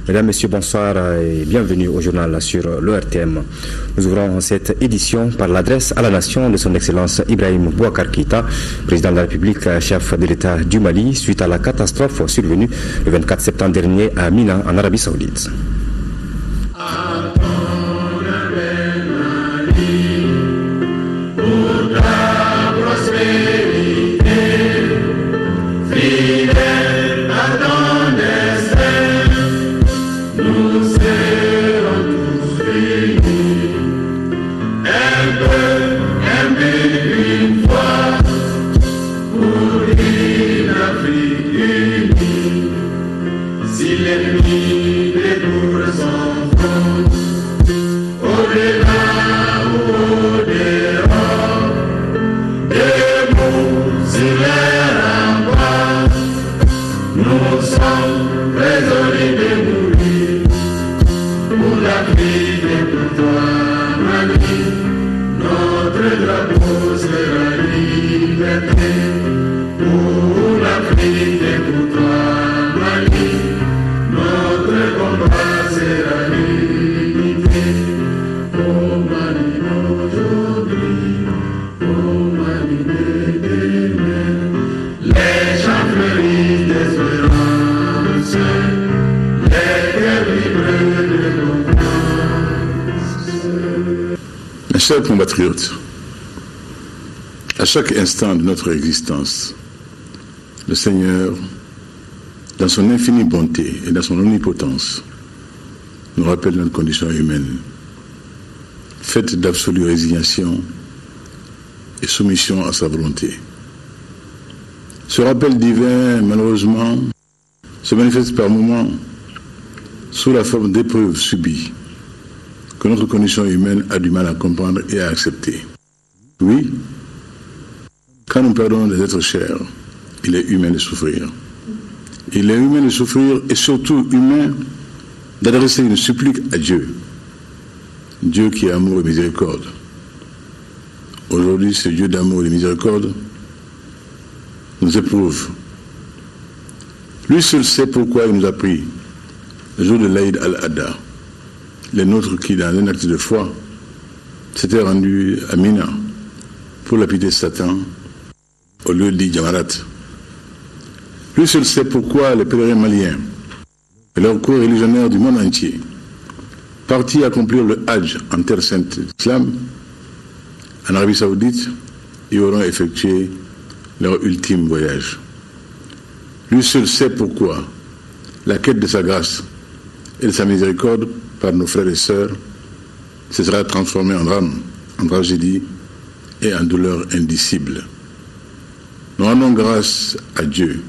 Mesdames, Messieurs, bonsoir et bienvenue au journal sur l'ORTM. Nous ouvrons cette édition par l'adresse à la nation de son Excellence Ibrahim Boubacar Keïta, président de la République, chef de l'État du Mali, suite à la catastrophe survenue le 24 septembre dernier à Mina, en Arabie Saoudite. Chers compatriotes, à chaque instant de notre existence, le Seigneur, dans son infinie bonté et dans son omnipotence, nous rappelle notre condition humaine, faite d'absolue résignation et soumission à sa volonté. Ce rappel divin, malheureusement, se manifeste par moments sous la forme d'épreuves subies, que notre condition humaine a du mal à comprendre et à accepter. Oui, quand nous perdons des êtres chers, il est humain de souffrir. Il est humain de souffrir et surtout humain d'adresser une supplique à Dieu. Dieu qui est amour et miséricorde. Aujourd'hui, ce Dieu d'amour et de miséricorde nous éprouve. Lui seul sait pourquoi il nous a pris le jour de l'Aïd al-Adha. Les nôtres qui, dans un acte de foi, s'étaient rendus à Mina pour lapider Satan au lieu dit Jamarat. Lui seul sait pourquoi les pèlerins maliens et leurs co-religionnaires du monde entier, partis accomplir le Hajj en terre sainte d'Islam, en Arabie Saoudite, y auront effectué leur ultime voyage. Lui seul sait pourquoi la quête de sa grâce et de sa miséricorde par nos frères et sœurs, ce sera transformé en drame, en tragédie et en douleur indicible. Nous rendons grâce à Dieu,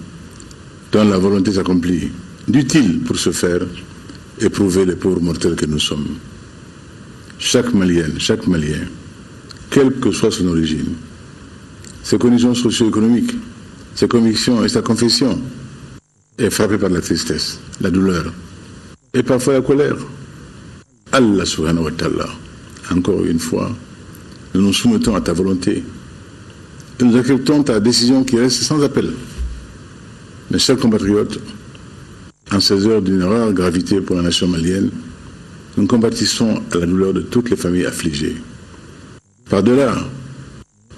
dont la volonté s'accomplit, d'utile pour ce faire, éprouver les pauvres mortels que nous sommes. Chaque Malienne, chaque Malien, quelle que soit son origine, ses conditions socio-économiques, ses convictions et sa confession, est frappé par la tristesse, la douleur et parfois la colère. Allah subhanahu wa ta'ala, encore une fois, nous nous soumettons à ta volonté et nous acceptons ta décision qui reste sans appel. Mes chers compatriotes, en ces heures d'une rare gravité pour la nation malienne, nous compatissons à la douleur de toutes les familles affligées. Par-delà,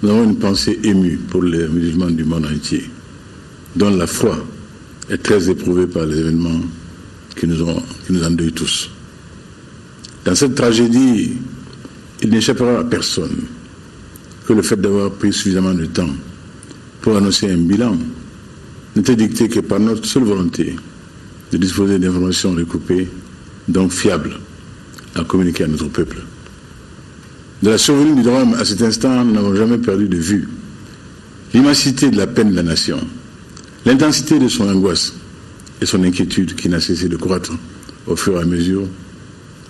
nous avons une pensée émue pour les musulmans du monde entier, dont la foi est très éprouvée par les événements qui nous endeuillent tous. Dans cette tragédie, il n'échappera à personne que le fait d'avoir pris suffisamment de temps pour annoncer un bilan n'était dicté que par notre seule volonté de disposer d'informations recoupées, donc fiables, à communiquer à notre peuple. De la survenue du drame à cet instant, nous n'avons jamais perdu de vue l'immensité de la peine de la nation, l'intensité de son angoisse et son inquiétude qui n'a cessé de croître au fur et à mesure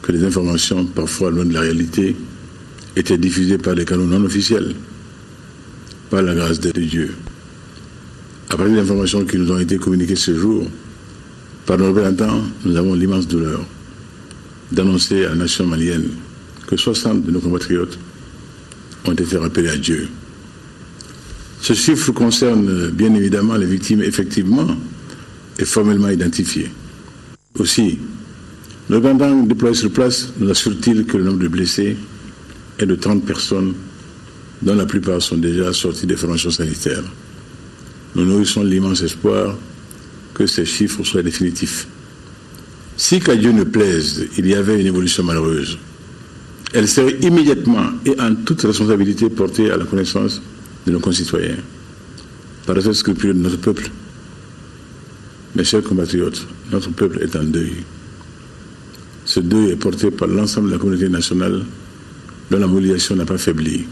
que les informations, parfois loin de la réalité, étaient diffusées par des canaux non officiels, par la grâce de Dieu. À partir des informations qui nous ont été communiquées ce jour, par nos représentants, nous avons l'immense douleur d'annoncer à la nation malienne que 60 de nos compatriotes ont été rappelés à Dieu. Ce chiffre concerne bien évidemment les victimes effectivement et formellement identifiées. Aussi, Le commandant déployé sur place nous assure-t-il que le nombre de blessés est de 30 personnes, dont la plupart sont déjà sortis des formations sanitaires. Nous nourrissons l'immense espoir que ces chiffres soient définitifs. Si qu'à Dieu ne plaise, il y avait une évolution malheureuse, elle serait immédiatement et en toute responsabilité portée à la connaissance de nos concitoyens. Par respect scrupuleux de notre peuple, mes chers compatriotes, notre peuple est en deuil. Ce deuil est porté par l'ensemble de la communauté nationale dont la mobilisation n'a pas faibli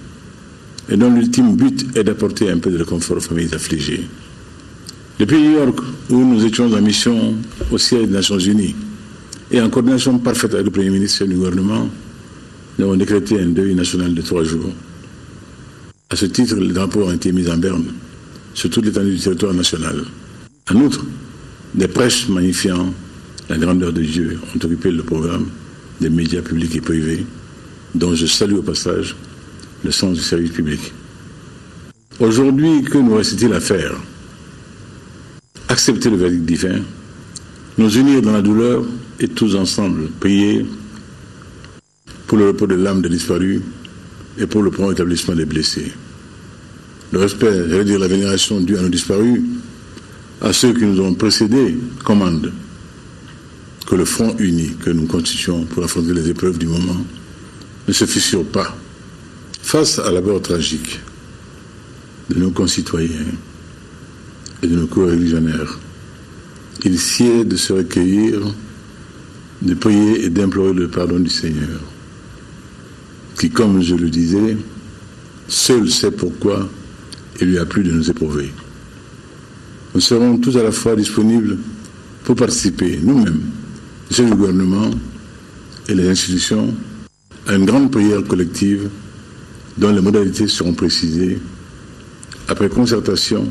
et dont l'ultime but est d'apporter un peu de réconfort aux familles affligées. Depuis New York, où nous étions en mission au siège des Nations Unies et en coordination parfaite avec le Premier ministre et le gouvernement, nous avons décrété un deuil national de 3 jours. À ce titre, les drapeaux ont été mis en berne sur toute l'étendue du territoire national. En outre, des prêches magnifiant la grandeur de Dieu ont occupé le programme des médias publics et privés, dont je salue au passage le sens du service public. Aujourd'hui, que nous reste-t-il à faire? Accepter le verdict divin, nous unir dans la douleur et tous ensemble prier pour le repos de l'âme des disparus et pour le prompt établissement des blessés. Le respect, j'allais dire la vénération due à nos disparus, à ceux qui nous ont précédés, commande que le front uni que nous constituons pour affronter les épreuves du moment ne se fissure pas face à la mort tragique de nos concitoyens et de nos co-religionnaires. Il sied de se recueillir, de prier et d'implorer le pardon du Seigneur, qui, comme je le disais, seul sait pourquoi il lui a plu de nous éprouver. Nous serons tous à la fois disponibles pour participer, nous-mêmes, le gouvernement et les institutions, à une grande prière collective dont les modalités seront précisées après concertation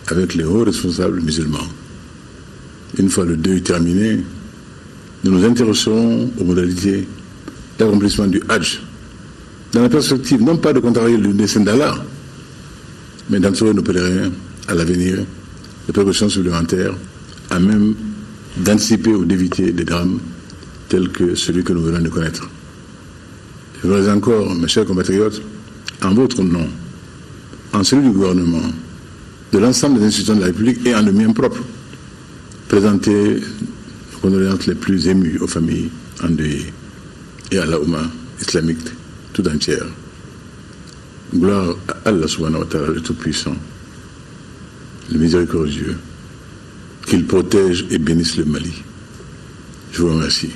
avec les hauts responsables musulmans. Une fois le deuil terminé, nous nous intéresserons aux modalités d'accomplissement du Hajj, dans la perspective non pas de contrarier le dessein d'Allah, mais d'entourer nos pèlerins à l'avenir de précautions supplémentaires, à même d'anticiper ou d'éviter des drames tels que celui que nous venons de connaître. Je voudrais encore, mes chers compatriotes, en votre nom, en celui du gouvernement, de l'ensemble des institutions de la République et en le mien propre, présenter nos condoléances les plus émues aux familles endeuillées et à la Oumma islamique tout entière. Gloire à Allah subhanahu wa ta'ala, le Tout-Puissant, le Miséricordieux, qu'il protège et bénisse le Mali. Je vous remercie.